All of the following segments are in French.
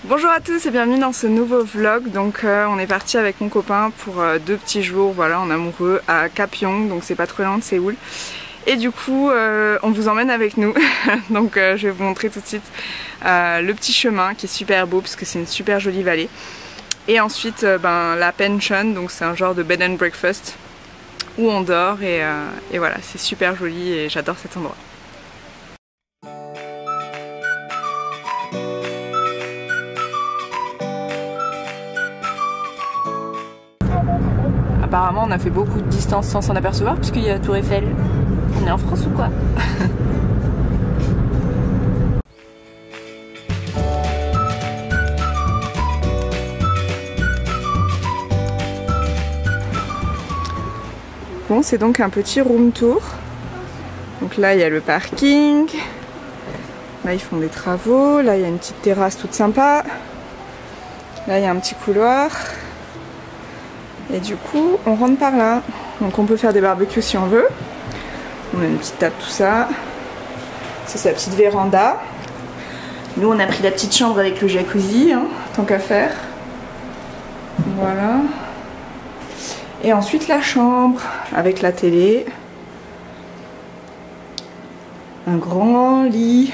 Bonjour à tous et bienvenue dans ce nouveau vlog. Donc on est parti avec mon copain pour 2 petits jours, voilà, en amoureux à Kapyong, donc c'est pas trop loin de Séoul. Et du coup on vous emmène avec nous. Donc je vais vous montrer tout de suite le petit chemin qui est super beau parce que c'est une super jolie vallée. Et ensuite la pension, donc c'est un genre de bed and breakfast où on dort et voilà, c'est super joli et j'adore cet endroit. Apparemment on a fait beaucoup de distance sans s'en apercevoir puisqu'il y a la tour Eiffel. On est en France ou quoi? Bon, c'est donc un petit room tour. Donc là il y a le parking. Là ils font des travaux. Là il y a une petite terrasse toute sympa. Là il y a un petit couloir. Et du coup on rentre par là. Donc on peut faire des barbecues si on veut. On a une petite table, tout ça. Ça c'est la petite véranda. Nous on a pris la petite chambre avec le jacuzzi, hein, tant qu'à faire. Voilà. Et ensuite la chambre avec la télé. Un grand lit.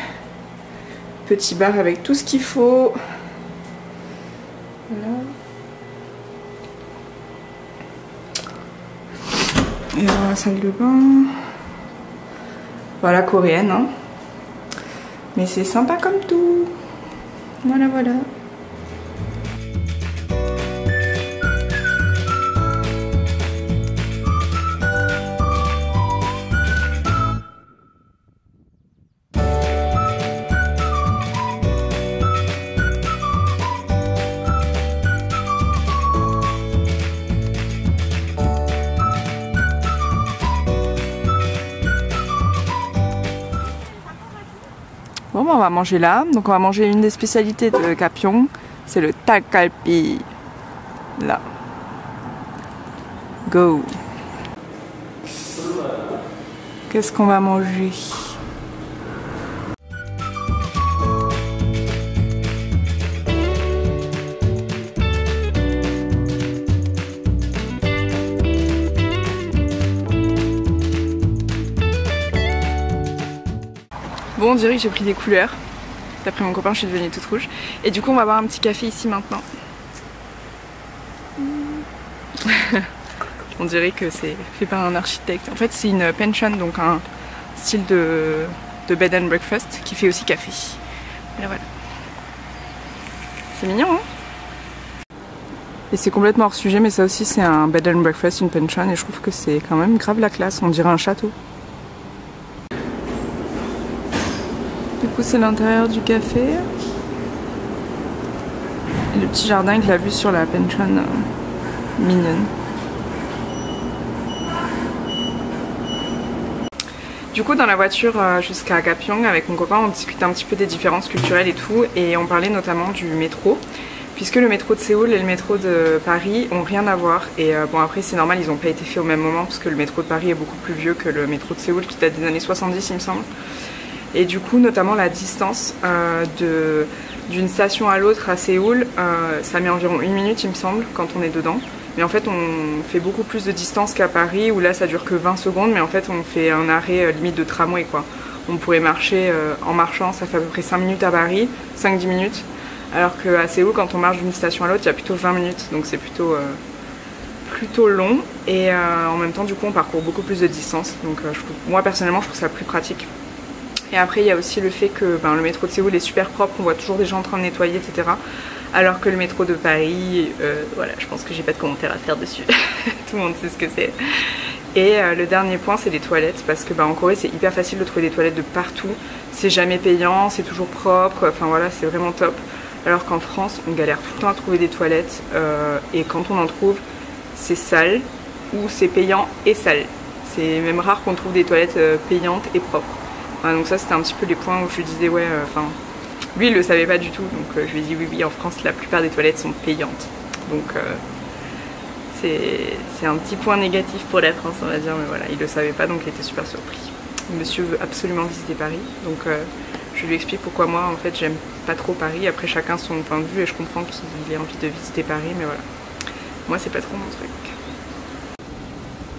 Petit bar avec tout ce qu'il faut. Voilà. Et dans la salle de bain. Voilà, coréenne, hein. Mais c'est sympa comme tout. Voilà, voilà. Bon, on va manger là. Donc on va manger une des spécialités de Kapyong, c'est le 닭갈비. Là. Go. Qu'est-ce qu'on va manger? Bon, on dirait que j'ai pris des couleurs. D'après mon copain, je suis devenue toute rouge. Et du coup, on va boire un petit café ici maintenant. On dirait que c'est fait par un architecte. En fait, c'est une pension, donc un style de bed and breakfast qui fait aussi café. Et voilà. C'est mignon, hein? Et c'est complètement hors sujet, mais ça aussi, c'est un bed and breakfast, une pension. Et je trouve que c'est quand même grave la classe. On dirait un château. Du coup c'est l'intérieur du café. Et le petit jardin avec la vue sur la pension mignonne. Du coup dans la voiture jusqu'à Kapyong avec mon copain on discutait un petit peu des différences culturelles et tout. Et on parlait notamment du métro. Puisque le métro de Séoul et le métro de Paris ont rien à voir. Et bon après c'est normal, ils n'ont pas été faits au même moment. Parce que le métro de Paris est beaucoup plus vieux que le métro de Séoul qui date des années 70 il me semble. Et du coup, notamment la distance d'une station à l'autre à Séoul, ça met environ 1 minute, il me semble, quand on est dedans. Mais en fait, on fait beaucoup plus de distance qu'à Paris, où là, ça dure que 20 secondes, mais en fait, on fait un arrêt limite de tramway, quoi. On pourrait marcher en marchant, ça fait à peu près 5 minutes à Paris, 5-10 minutes. Alors qu'à Séoul, quand on marche d'une station à l'autre, il y a plutôt 20 minutes, donc c'est plutôt long. Et en même temps, du coup, on parcourt beaucoup plus de distance. Donc moi, personnellement, je trouve ça plus pratique. Et après il y a aussi le fait que le métro de Séoul est super propre, on voit toujours des gens en train de nettoyer, etc. Alors que le métro de Paris, voilà, je pense que j'ai pas de commentaires à faire dessus. Tout le monde sait ce que c'est. Et le dernier point c'est les toilettes, parce que en Corée c'est hyper facile de trouver des toilettes de partout. C'est jamais payant, c'est toujours propre, enfin voilà, c'est vraiment top. Alors qu'en France on galère tout le temps à trouver des toilettes et quand on en trouve c'est sale ou c'est payant et sale. C'est même rare qu'on trouve des toilettes payantes et propres. Voilà, donc ça c'était un petit peu les points où je disais ouais, Lui il le savait pas du tout, donc je lui ai dit oui, en France la plupart des toilettes sont payantes. Donc c'est un petit point négatif pour la France on va dire, mais voilà, il le savait pas donc il était super surpris. Le monsieur veut absolument visiter Paris, donc je lui explique pourquoi moi en fait j'aime pas trop Paris. Après chacun son point de vue et je comprends qu'il ait envie de visiter Paris, mais voilà, moi c'est pas trop mon truc.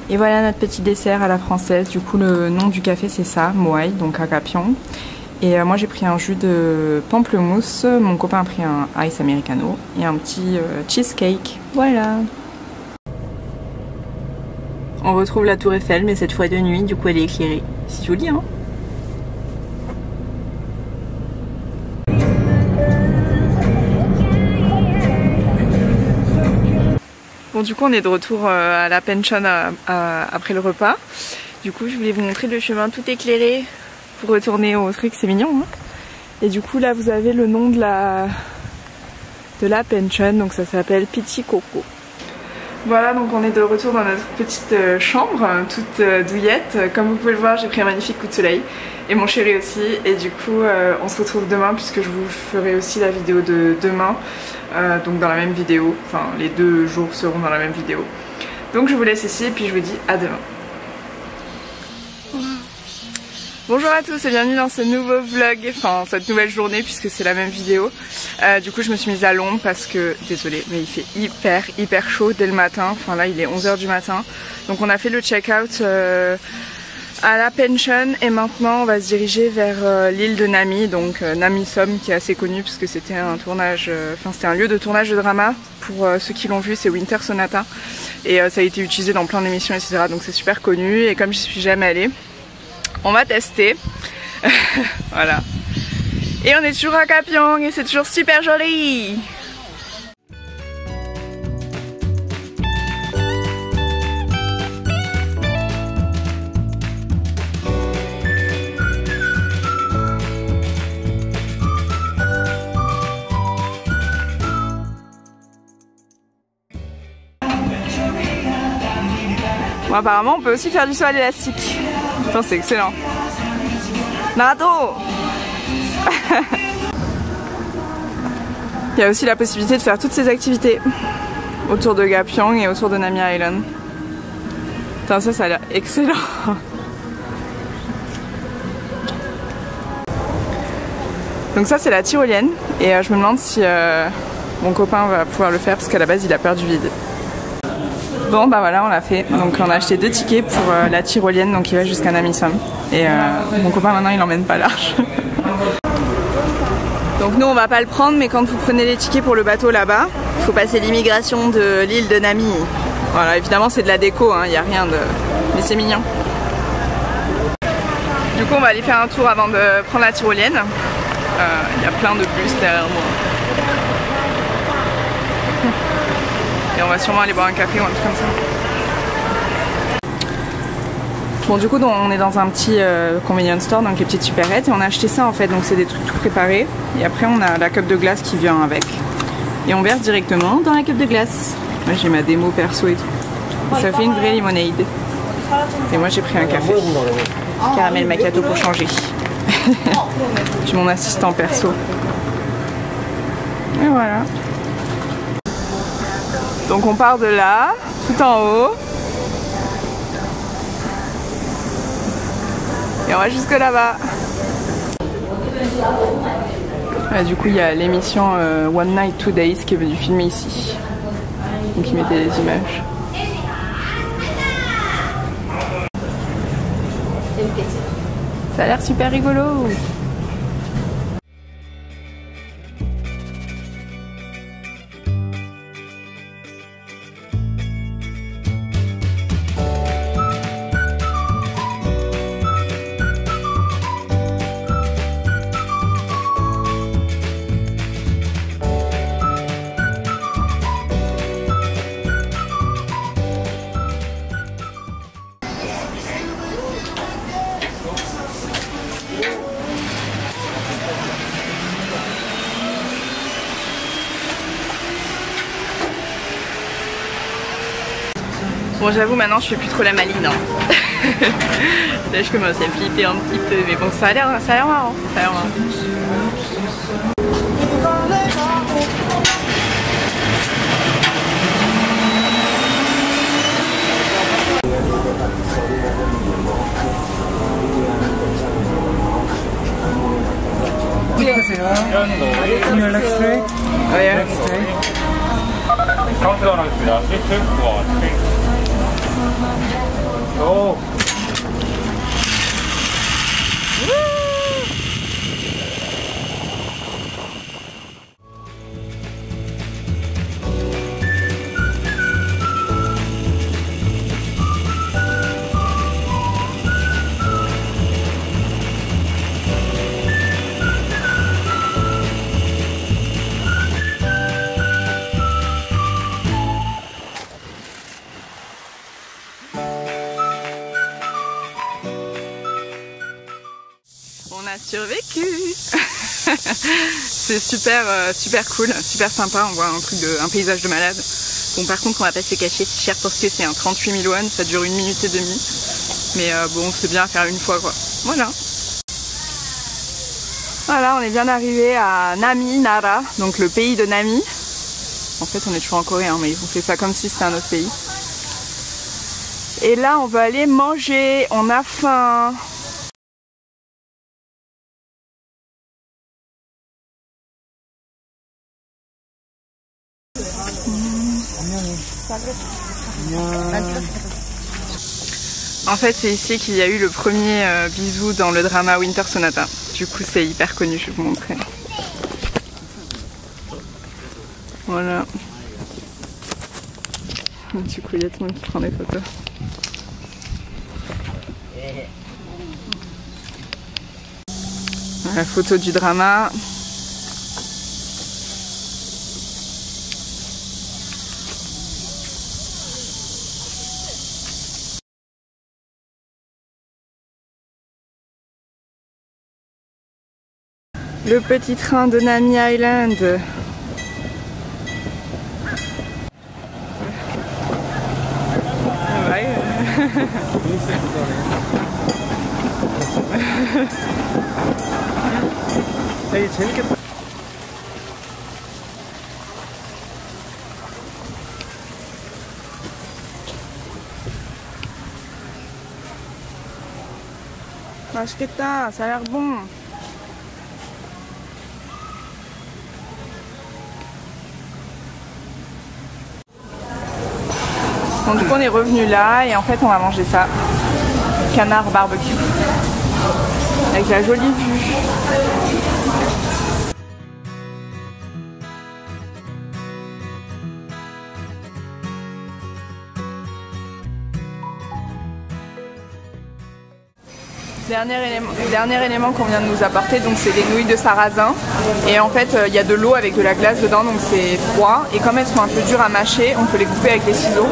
Et voilà notre petit dessert à la française. Du coup le nom du café c'est ça, Moai, donc Agapyong. Et moi j'ai pris un jus de pamplemousse, mon copain a pris un ice americano et un petit cheesecake. Voilà. On retrouve la tour Eiffel mais cette fois de nuit, du coup elle est éclairée. C'est joli hein. Bon du coup on est de retour à la pension après le repas. Du coup je voulais vous montrer le chemin tout éclairé pour retourner au truc, c'est mignon hein. Et du coup là vous avez le nom de la pension, donc ça s'appelle Petit Coco. Voilà, donc on est de retour dans notre petite chambre, toute douillette. Comme vous pouvez le voir, j'ai pris un magnifique coup de soleil. Et mon chéri aussi. Et du coup, on se retrouve demain puisque je vous ferai aussi la vidéo de demain. Donc dans la même vidéo. Enfin, les 2 jours seront dans la même vidéo. Donc je vous laisse ici et puis je vous dis à demain. Bonjour à tous et bienvenue dans ce nouveau vlog, enfin cette nouvelle journée puisque c'est la même vidéo. Du coup je me suis mise à l'ombre parce que, désolée, mais il fait hyper chaud dès le matin. Enfin là il est 11 h du matin. Donc on a fait le check-out à la pension et maintenant on va se diriger vers l'île de Nami. Donc Nami Som qui est assez connu puisque c'était un tournage, c'était un lieu de tournage de drama. Pour ceux qui l'ont vu, c'est Winter Sonata. Et ça a été utilisé dans plein d'émissions etc. Donc c'est super connu et comme je suis jamais allée, on va tester. Voilà. Et on est toujours à Gapyeong et c'est toujours super joli. Bon, apparemment on peut aussi faire du saut à l'élastique. Putain, c'est excellent. Naruto. Il y a aussi la possibilité de faire toutes ces activités autour de Gapyeong et autour de Nami Island. Putain, ça a l'air excellent. Donc ça c'est la tyrolienne et je me demande si mon copain va pouvoir le faire parce qu'à la base il a peur du vide. Bon bah voilà on l'a fait, donc on a acheté 2 tickets pour la tyrolienne donc il va jusqu'à Nami Som et mon copain maintenant il l'emmène pas large. Donc nous on va pas le prendre mais quand vous prenez les tickets pour le bateau là-bas, il faut passer l'immigration de l'île de Nami. Voilà évidemment c'est de la déco, il n'y a rien de... mais c'est mignon. Du coup on va aller faire un tour avant de prendre la tyrolienne. Il y a plein de bus derrière moi. Et on va sûrement aller boire un café ou un truc comme ça. Bon du coup on est dans un petit convenience store, donc les petites supérettes, et on a acheté ça en fait, donc c'est des trucs tout préparés. Et après on a la cup de glace qui vient avec. Et on verse directement dans la cup de glace. Moi j'ai ma démo perso et tout. Ça fait une vraie limonade. Et moi j'ai pris un café. Caramel macchiato pour changer. J'ai mon assistant perso. Et voilà. Donc on part de là, tout en haut. Et on va jusque là-bas. Du coup il y a l'émission One Night, Two Days qui est venue filmer ici. Donc ils mettaient des images. Ça a l'air super rigolo. Bon j'avoue maintenant je fais plus trop la maline hein. Là je commence à flipper un petit peu mais bon ça a l'air marrant, Oh yeah. On a survécu. C'est super cool, super sympa, on voit un paysage de malade. Bon, par contre on va pas se cacher, c'est cher pour ce que c'est, 38 000 won, ça dure 1 minute et demie. Mais bon, c'est bien à faire une fois quoi. Voilà. Voilà, on est bien arrivé à Nami, Nara, donc le pays de Nami. En fait on est toujours en Corée, hein, mais ils ont fait ça comme si c'était un autre pays. Et là on va aller manger, on a faim. En fait c'est ici qu'il y a eu le premier bisou dans le drama Winter Sonata. Du coup c'est hyper connu, je vais vous montrer. Voilà. Du coup il y a tout le monde qui prend des photos. La photo du drama. Le petit train de Nami Island. Ouais. 맛있겠다, ça a l'air bon. Donc du coup on est revenu là et en fait on va manger ça. Canard barbecue. Avec la jolie vue. Dernier élément qu'on vient de nous apporter, donc c'est des nouilles de sarrasin. Et en fait il y a de l'eau avec de la glace dedans, donc c'est froid. Et comme elles sont un peu dures à mâcher, on peut les couper avec les ciseaux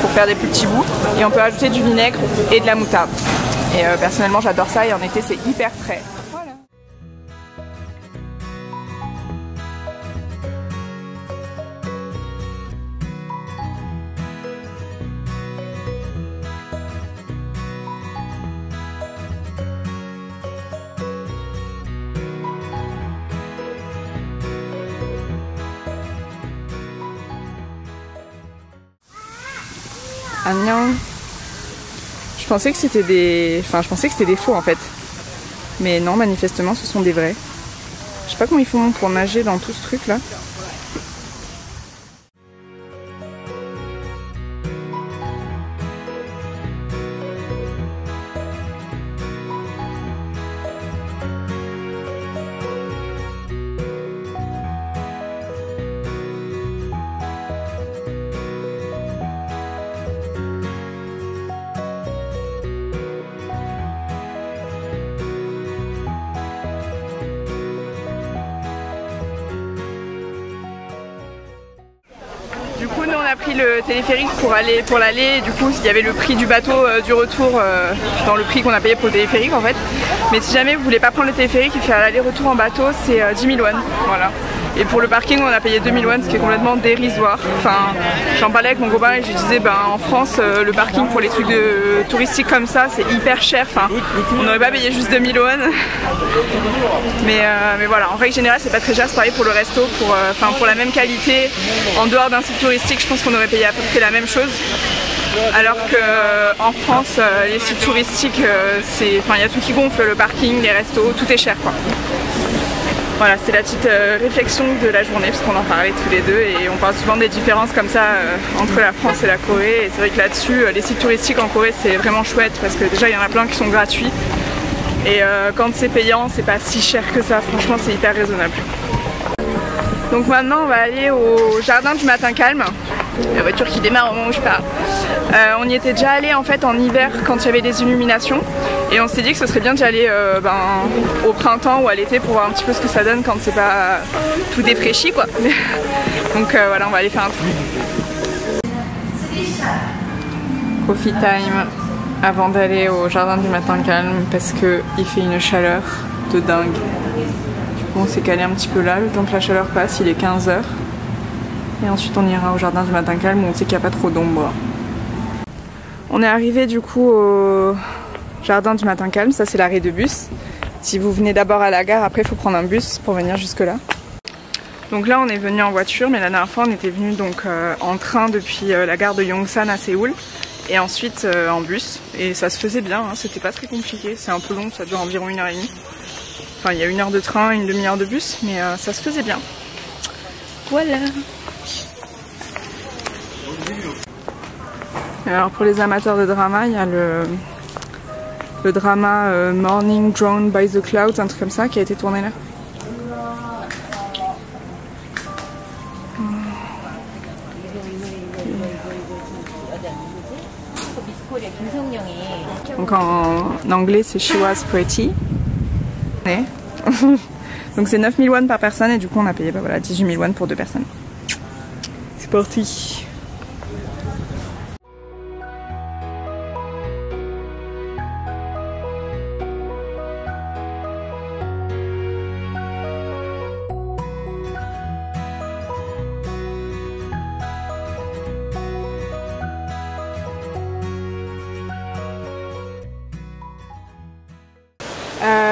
pour faire des plus petits bouts. Et on peut ajouter du vinaigre et de la moutarde. Et personnellement j'adore ça et en été c'est hyper frais. Voilà. Annyeong. Je pensais que c'était des faux en fait. Mais non, manifestement ce sont des vrais. Je sais pas comment ils font pour nager dans tout ce truc là. Du coup nous on a pris le téléphérique pour l'aller, du coup il y avait le prix du bateau du retour dans le prix qu'on a payé pour le téléphérique en fait. Mais si jamais vous voulez pas prendre le téléphérique et faire l'aller-retour en bateau, c'est 10 000 won, voilà. Et pour le parking on a payé 2 000 won, ce qui est complètement dérisoire. Enfin, j'en parlais avec mon copain et je lui disais en France le parking pour les trucs touristiques comme ça c'est hyper cher. Enfin, on n'aurait pas payé juste 2 000 won. Mais voilà, en règle générale c'est pas très cher, c'est pareil pour le resto, pour la même qualité, en dehors d'un site touristique je pense qu'on aurait payé à peu près la même chose. Alors qu'en France, les sites touristiques, il y a tout qui gonfle, le parking, les restos, tout est cher quoi. Voilà, c'est la petite réflexion de la journée parce qu'on en parlait tous les deux et on parle souvent des différences comme ça entre la France et la Corée. Et c'est vrai que là-dessus, les sites touristiques en Corée c'est vraiment chouette parce que déjà il y en a plein qui sont gratuits et quand c'est payant c'est pas si cher que ça, franchement c'est hyper raisonnable. Donc maintenant on va aller au jardin du matin calme, la voiture qui démarre au moment où je parle. On y était déjà allé en fait en hiver quand il y avait des illuminations et on s'est dit que ce serait bien d'y aller au printemps ou à l'été pour voir un petit peu ce que ça donne quand c'est pas tout défraîchi quoi. Donc voilà, on va aller faire un tour. Coffee time avant d'aller au jardin du matin calme parce qu'il fait une chaleur de dingue. Du coup on s'est calé un petit peu là, le temps que la chaleur passe, il est 15 h. Et ensuite on ira au jardin du matin calme où on sait qu'il n'y a pas trop d'ombre. On est arrivé du coup au jardin du matin calme, ça c'est l'arrêt de bus. Si vous venez d'abord à la gare, après il faut prendre un bus pour venir jusque là. Donc là on est venu en voiture, mais la dernière fois on était venu donc en train depuis la gare de Yongsan à Séoul. Et ensuite en bus, et ça se faisait bien, hein, c'était pas très compliqué, c'est un peu long, ça dure environ 1h30. Enfin il y a 1 heure de train, une demi-heure de bus, mais ça se faisait bien. Voilà. Alors pour les amateurs de drama, il y a le drama Morning Drawn by the Clouds, un truc comme ça qui a été tourné là. Donc en anglais c'est She Was Pretty. Donc c'est 9000 won par personne et du coup on a payé voilà, 18 000 won pour 2 personnes. C'est parti.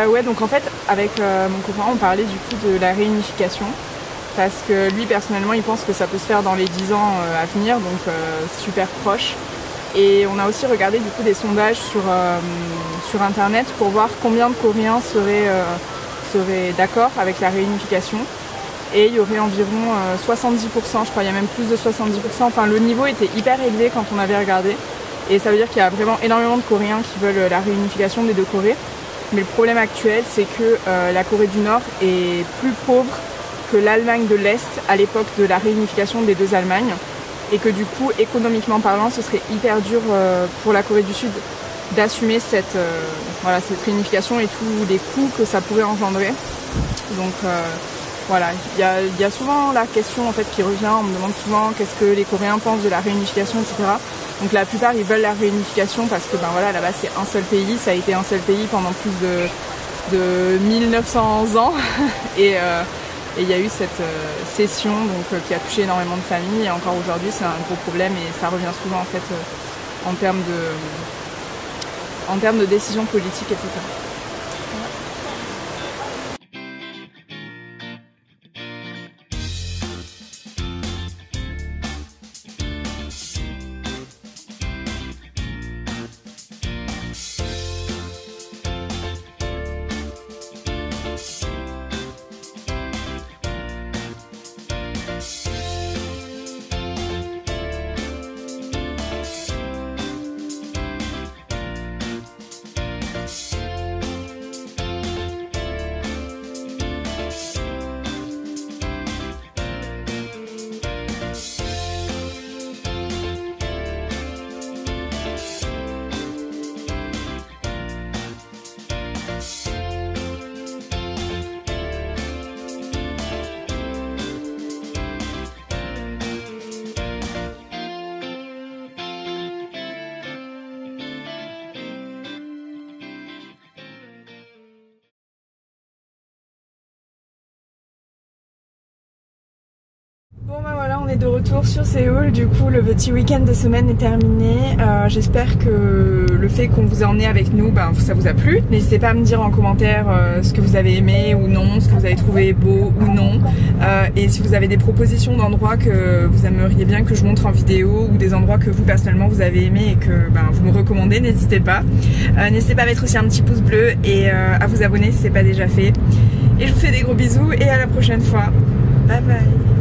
Ouais, donc en fait avec mon copain on parlait du coup de la réunification parce que lui personnellement il pense que ça peut se faire dans les 10 ans à venir, donc super proche. Et on a aussi regardé du coup des sondages sur internet pour voir combien de Coréens seraient d'accord avec la réunification. Et il y aurait environ 70%, je crois, il y a même plus de 70%, enfin le niveau était hyper élevé quand on avait regardé. Et ça veut dire qu'il y a vraiment énormément de Coréens qui veulent la réunification des deux Corées. Mais le problème actuel, c'est que la Corée du Nord est plus pauvre que l'Allemagne de l'Est à l'époque de la réunification des deux Allemagnes. Et que du coup, économiquement parlant, ce serait hyper dur pour la Corée du Sud d'assumer cette réunification et tous les coûts que ça pourrait engendrer. Donc voilà, il y a souvent la question en fait qui revient, on me demande souvent qu'est-ce que les Coréens pensent de la réunification, etc. Donc la plupart ils veulent la réunification parce que voilà, là-bas c'est un seul pays, ça a été un seul pays pendant plus de 1900 ans et il y a eu cette cession donc, qui a touché énormément de familles et encore aujourd'hui c'est un gros problème et ça revient souvent en fait en termes de décisions politiques, etc. Bon bah voilà, on est de retour sur Séoul, du coup le petit week-end de semaine est terminé. J'espère que le fait qu'on vous ait emmené avec nous, ça vous a plu. N'hésitez pas à me dire en commentaire ce que vous avez aimé ou non, ce que vous avez trouvé beau ou non. Et si vous avez des propositions d'endroits que vous aimeriez bien que je montre en vidéo ou des endroits que vous personnellement vous avez aimé et que vous me recommandez, n'hésitez pas. N'hésitez pas à mettre aussi un petit pouce bleu et à vous abonner si ce n'est pas déjà fait. Et je vous fais des gros bisous et à la prochaine fois. Bye bye.